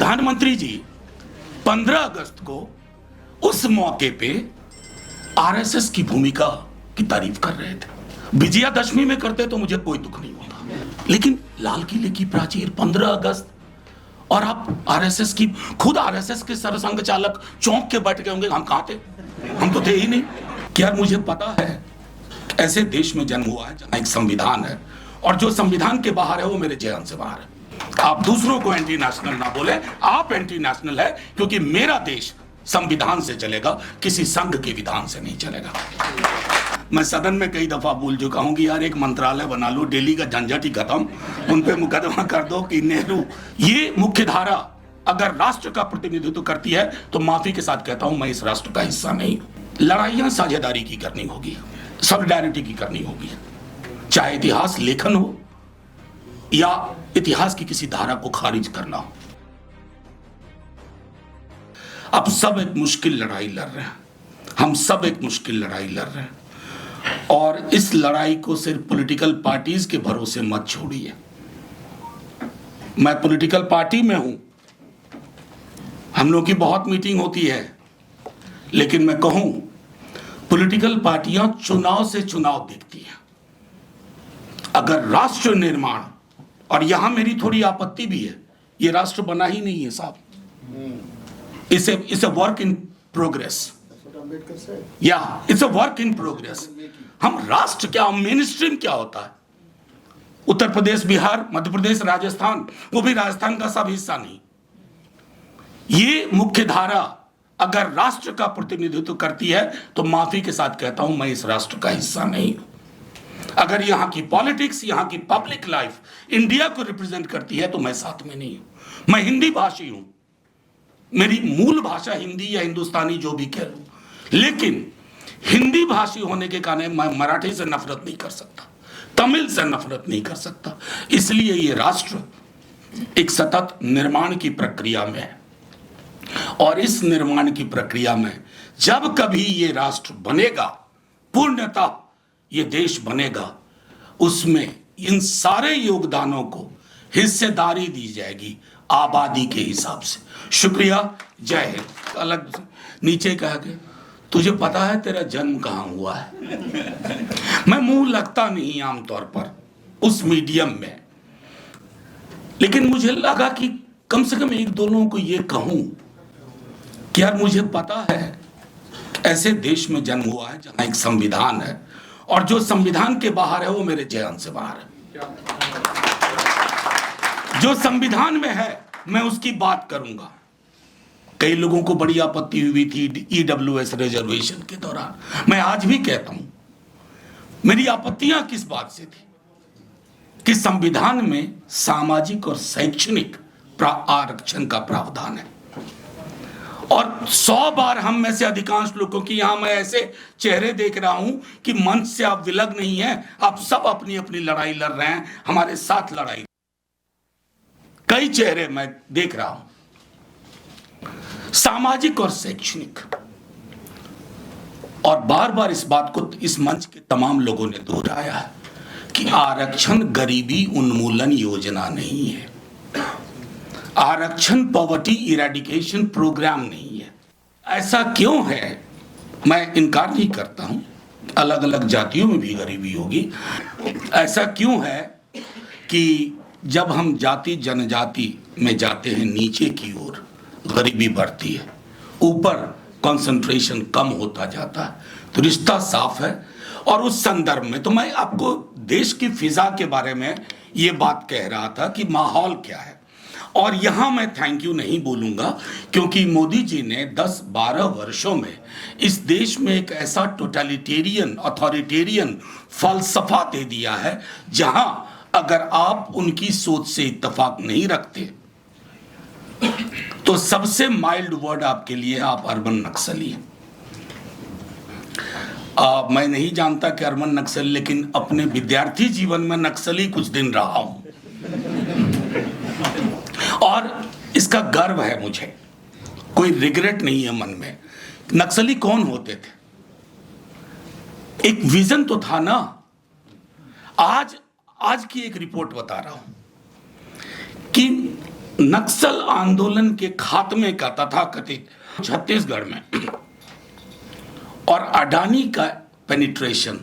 प्रधानमंत्री जी 15 अगस्त को उस मौके पे आरएसएस की भूमिका की तारीफ कर रहे थे। विजयादशमी में करते तो मुझे कोई दुख नहीं होता, लेकिन लाल किले की प्राचीर 15 अगस्त और आप आरएसएस की, खुद आरएसएस के सरसंघ चालक चौंक के बैठ गए होंगे, हम कहां थे, हम तो थे ही नहीं। क्या मुझे पता है ऐसे देश में जन्म हुआ है जहां एक संविधान है और जो संविधान के बाहर है वो मेरे जहन से बाहर है। आप दूसरों को एंटी नेशनल ना बोले, आप एंटी नेशनल है क्योंकि मेरा देश संविधान से चलेगा, किसी संघ के विधान से नहीं चलेगा। मैं सदन में कई दफा बोल चुका हूं कि यार एक मंत्रालय बना लो, दिल्ली का झंझट ही खत्म, उन पे मुकदमा कर दो कि नेहरू। ये मुख्य धारा अगर राष्ट्र का प्रतिनिधित्व करती है तो माफी के साथ कहता हूं मैं इस राष्ट्र का हिस्सा नहीं। लड़ाइयां साझेदारी की करनी होगी, सॉलिडारिटी की करनी होगी, चाहे इतिहास लेखन हो या इतिहास की किसी धारा को खारिज करना हो। अब सब एक मुश्किल लड़ाई लड़ रहे हैं, हम सब एक मुश्किल लड़ाई लड़ रहे हैं और इस लड़ाई को सिर्फ पॉलिटिकल पार्टीज के भरोसे मत छोड़िए। मैं पॉलिटिकल पार्टी में हूं, हम लोग की बहुत मीटिंग होती है, लेकिन मैं कहूं पॉलिटिकल पार्टियां चुनाव से चुनाव देखती हैं। अगर राष्ट्र निर्माण, और यहां मेरी थोड़ी आपत्ति भी है, ये राष्ट्र बना ही नहीं है साहब, it's a work in progress, या it's a work in progress. हम राष्ट्र क्या, मेन स्ट्रीम क्या होता है? उत्तर प्रदेश, बिहार, मध्य प्रदेश, राजस्थान, वो भी राजस्थान का सब हिस्सा नहीं। ये मुख्य धारा अगर राष्ट्र का प्रतिनिधित्व करती है तो माफी के साथ कहता हूं मैं इस राष्ट्र का हिस्सा नहीं हूं। अगर यहां की पॉलिटिक्स, यहां की पब्लिक लाइफ इंडिया को रिप्रेजेंट करती है तो मैं साथ में नहीं हूं। मैं हिंदी भाषी हूं, मेरी मूल भाषा हिंदी या हिंदुस्तानी जो भी कह लूं, लेकिन हिंदी भाषी होने के कारण मैं मराठी से नफरत नहीं कर सकता, तमिल से नफरत नहीं कर सकता। इसलिए ये राष्ट्र एक सतत निर्माण की प्रक्रिया में है और इस निर्माण की प्रक्रिया में जब कभी ये राष्ट्र बनेगा, पूर्णतः ये देश बनेगा, उसमें इन सारे योगदानों को हिस्सेदारी दी जाएगी आबादी के हिसाब से। शुक्रिया, जय हिंद। अलग नीचे कहा गया, तुझे पता है तेरा जन्म कहां हुआ है? मैं मुंह लगता नहीं आमतौर पर उस मीडियम में, लेकिन मुझे लगा कि कम से कम एक दो लोगों को यह कहूं कि यार मुझे पता है ऐसे देश में जन्म हुआ है जहां एक संविधान है और जो संविधान के बाहर है वो मेरे जहन से बाहर है। जो संविधान में है मैं उसकी बात करूंगा। कई लोगों को बड़ी आपत्ति हुई थी ईडब्ल्यूएस रिजर्वेशन के दौरान, मैं आज भी कहता हूं मेरी आपत्तियां किस बात से थी कि संविधान में सामाजिक और शैक्षणिक आरक्षण का प्रावधान है और 100 बार हम में से अधिकांश लोगों की, यहां मैं ऐसे चेहरे देख रहा हूं कि मंच से आप विलग नहीं हैं, आप सब अपनी अपनी लड़ाई लड़ रहे हैं, हमारे साथ लड़ाई। कई चेहरे मैं देख रहा हूं सामाजिक और शैक्षणिक, और बार बार इस बात को इस मंच के तमाम लोगों ने दोहराया है कि आरक्षण गरीबी उन्मूलन योजना नहीं है, आरक्षण पॉवर्टी इरेडिकेशन प्रोग्राम नहीं है। ऐसा क्यों है? मैं इनकार नहीं करता हूं, अलग अलग जातियों में भी गरीबी होगी। ऐसा क्यों है कि जब हम जाति जनजाति में जाते हैं नीचे की ओर गरीबी बढ़ती है, ऊपर कंसंट्रेशन कम होता जाता है, तो रिश्ता साफ है। और उस संदर्भ में तो मैं आपको देश की फिजा के बारे में ये बात कह रहा था कि माहौल क्या है। और यहां मैं थैंक यू नहीं बोलूंगा क्योंकि मोदी जी ने 10-12 वर्षों में इस देश में एक ऐसा टोटलिटेरियन अथॉरिटेरियन फलसफा दे दिया है जहां अगर आप उनकी सोच से इत्तेफाक नहीं रखते तो सबसे माइल्ड वर्ड आपके लिए आप अर्बन नक्सली। मैं नहीं जानता कि अर्बन नक्सली, लेकिन अपने विद्यार्थी जीवन में नक्सली कुछ दिन रहा हूं और इसका गर्व है मुझे, कोई रिग्रेट नहीं है मन में। नक्सली कौन होते थे? एक विजन तो था ना। आज की एक रिपोर्ट बता रहा हूं कि नक्सल आंदोलन के खात्मे का तथाकथित छत्तीसगढ़ में और अडानी का पेनिट्रेशन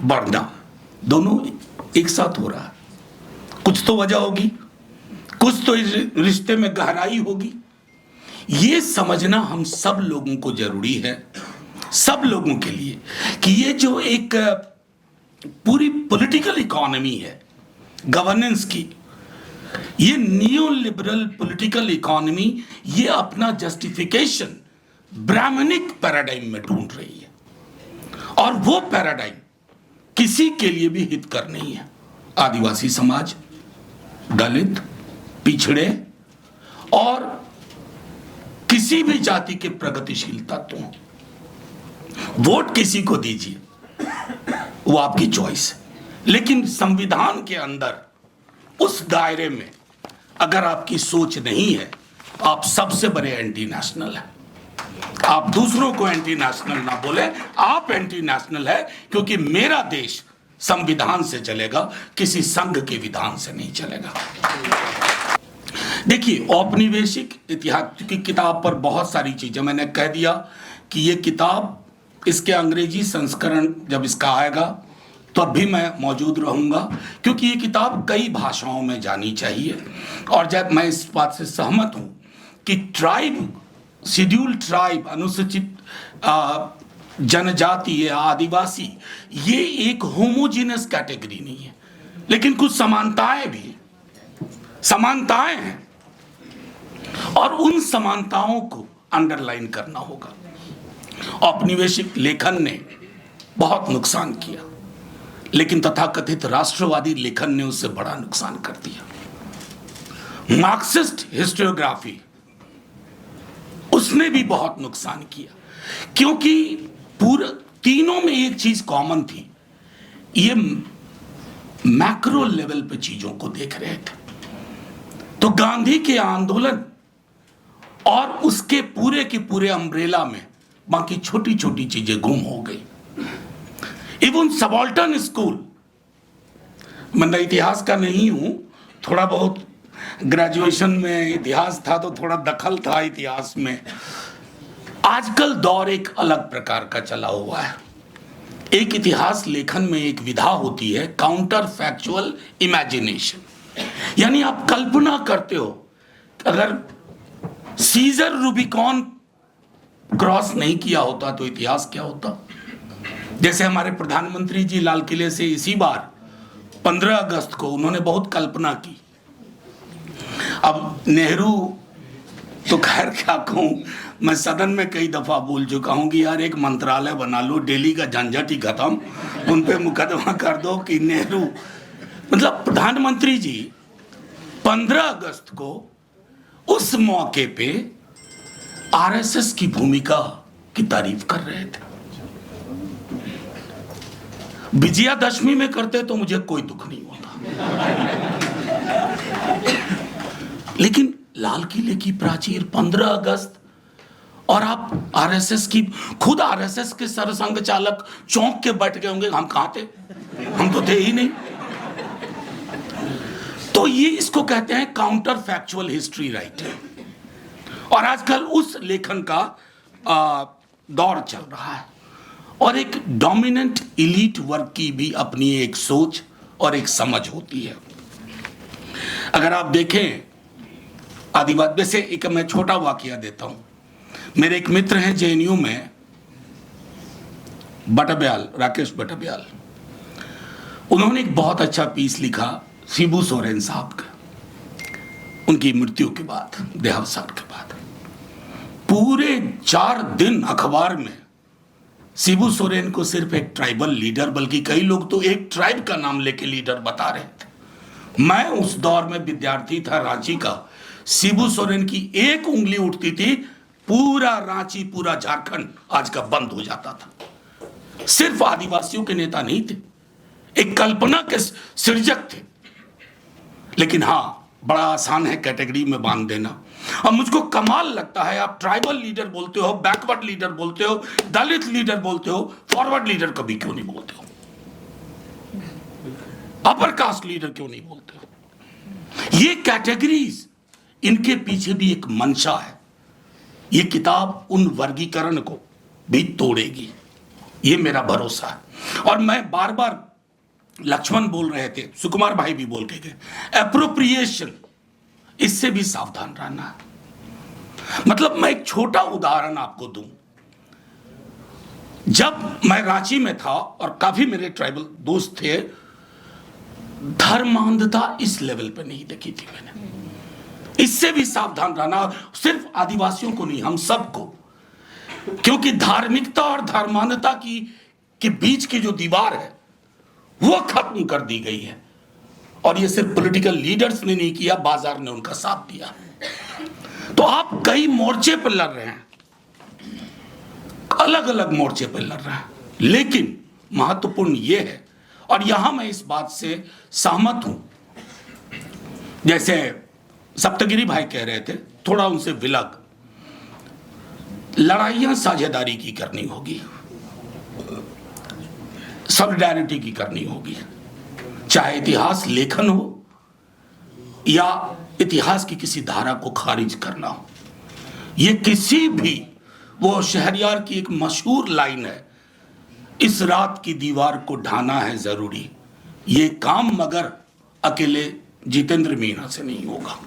बढ़ना दोनों एक साथ हो रहा है। कुछ तो वजह होगी, कुछ तो इस रिश्ते में गहराई होगी। ये समझना हम सब लोगों को जरूरी है, सब लोगों के लिए, कि ये जो एक पूरी पॉलिटिकल इकोनॉमी है गवर्नेंस की, ये नियो लिबरल पॉलिटिकल इकोनॉमी ये अपना जस्टिफिकेशन ब्राह्मणिक पैराडाइम में ढूंढ रही है, और वो पैराडाइम किसी के लिए भी हितकर नहीं है। आदिवासी समाज, दलित, पिछड़े और किसी भी जाति के प्रगतिशील तत्वों, वोट किसी को दीजिए, वो आपकी चॉइस है, लेकिन संविधान के अंदर उस दायरे में अगर आपकी सोच नहीं है तो आप सबसे बड़े एंटी नेशनल हैं। आप दूसरों को एंटी नेशनल ना बोले, आप एंटी नेशनल है, क्योंकि मेरा देश संविधान से चलेगा, किसी संघ के विधान से नहीं चलेगा। देखिए, औपनिवेशिक इतिहास की किताब पर बहुत सारी चीजें मैंने कह दिया कि ये किताब, इसके अंग्रेजी संस्करण जब इसका आएगा तब भी मैं मौजूद रहूंगा, क्योंकि ये किताब कई भाषाओं में जानी चाहिए। और जब मैं इस बात से सहमत हूं कि ट्राइब, शेड्यूल्ड ट्राइब, अनुसूचित जनजाति या आदिवासी, ये एक होमोजीनस कैटेगरी नहीं है, लेकिन कुछ समानताएं भी समानताएं हैं, और उन समानताओं को अंडरलाइन करना होगा। औपनिवेशिक लेखन ने बहुत नुकसान किया, लेकिन तथाकथित राष्ट्रवादी लेखन ने उससे बड़ा नुकसान कर दिया। मार्क्सिस्ट हिस्टोग्राफी, उसने भी बहुत नुकसान किया, क्योंकि पूरे तीनों में एक चीज कॉमन थी, ये मैक्रो लेवल पे चीजों को देख रहे थे। तो गांधी के आंदोलन और उसके पूरे के पूरे अम्ब्रेला में बाकी छोटी छोटी चीजें गुम हो गई। इवन सबाल्टर्न स्कूल, मैं इतिहास का नहीं हूं, थोड़ा बहुत ग्रेजुएशन में इतिहास था तो थोड़ा दखल था इतिहास में। आजकल दौर एक अलग प्रकार का चला हुआ है। एक इतिहास लेखन में एक विधा होती है काउंटर फैक्चुअल इमेजिनेशन, यानी आप कल्पना करते हो अगर सीजर रूबिकॉन क्रॉस नहीं किया होता तो इतिहास क्या होता। जैसे हमारे प्रधानमंत्री जी लाल किले से इसी बार 15 अगस्त को उन्होंने बहुत कल्पना की। अब नेहरू तो खैर क्या कहूं, मैं सदन में कई दफा बोल चुका हूं कि यार एक मंत्रालय बना लो, दिल्ली का झंझट ही खत्म, उन पे मुकदमा कर दो कि नेहरू, मतलब प्रधानमंत्री जी 15 अगस्त को उस मौके पे आरएसएस की भूमिका की तारीफ कर रहे थे। विजयादशमी में करते तो मुझे कोई दुख नहीं होता, लेकिन लाल किले की प्राचीर 15 अगस्त, और आप आरएसएस की, खुद आरएसएस के सरसंघ चालक चौंक के बैठ गए होंगे, हम कहां थे, हम तो थे ही नहीं। तो ये इसको कहते हैं काउंटर फैक्चुअल हिस्ट्री राइटिंग, और आजकल उस लेखन का दौर चल रहा है। और एक डोमिनेंट इलीट वर्ग की भी अपनी एक सोच और एक समझ होती है। अगर आप देखें आदिवासी, वैसे एक मैं छोटा वाकया देता हूं। मेरे एक मित्र हैं जेएनयू में, बटब्याल, राकेश बटब्याल, उन्होंने एक बहुत अच्छा पीस लिखा शिबू सोरेन साहब का, उनकी मृत्यु के बाद, देहावसान के बाद। पूरे 4 दिन अखबार में शिबू सोरेन को सिर्फ एक ट्राइबल लीडर, बल्कि कई लोग तो एक ट्राइब का नाम लेके लीडर बता रहे थे। मैं उस दौर में विद्यार्थी था रांची का, शिबू सोरेन की एक उंगली उठती थी, पूरा रांची, पूरा झारखंड आज का बंद हो जाता था। सिर्फ आदिवासियों के नेता नहीं थे, एक कल्पना के सृजक थे। लेकिन हां, बड़ा आसान है कैटेगरी में बांध देना। अब मुझको कमाल लगता है, आप ट्राइबल लीडर बोलते हो, बैकवर्ड लीडर बोलते हो, दलित लीडर बोलते हो, फॉरवर्ड लीडर कभी क्यों नहीं बोलते हो, अपर कास्ट लीडर क्यों नहीं बोलते हो। ये कैटेगरीज इनके पीछे भी एक मंशा है। ये किताब उन वर्गीकरण को भी तोड़ेगी, ये मेरा भरोसा है। और मैं बार बार, लक्ष्मण बोल रहे थे, सुकुमार भाई भी बोल के गए, एप्रोप्रिएशन, इससे भी सावधान रहना है। मतलब मैं एक छोटा उदाहरण आपको दूं। जब मैं रांची में था और काफी मेरे ट्राइबल दोस्त थे, धर्मांधता इस लेवल पे नहीं देखी थी मैंने। इससे भी सावधान रहना, सिर्फ आदिवासियों को नहीं, हम सबको, क्योंकि धार्मिकता और धर्मांधता के बीच की जो दीवार है वो खत्म कर दी गई है। और ये सिर्फ पॉलिटिकल लीडर्स ने नहीं किया, बाजार ने उनका साथ दिया। तो आप कई मोर्चे पर लड़ रहे हैं, अलग अलग मोर्चे पर लड़ रहे हैं, लेकिन महत्वपूर्ण यह है, और यहां मैं इस बात से सहमत हूं, जैसे सप्तगिरी भाई कह रहे थे, थोड़ा उनसे विलग, लड़ाइयां साझेदारी की करनी होगी, सॉलिडारिटी की करनी होगी, चाहे इतिहास लेखन हो या इतिहास की किसी धारा को खारिज करना हो। ये किसी भी, वो शहरयार की एक मशहूर लाइन है, इस रात की दीवार को ढाना है जरूरी, ये काम मगर अकेले जितेंद्र मीना से नहीं होगा,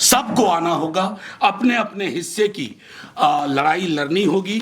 सबको आना होगा, अपने अपने हिस्से की लड़ाई लड़नी होगी।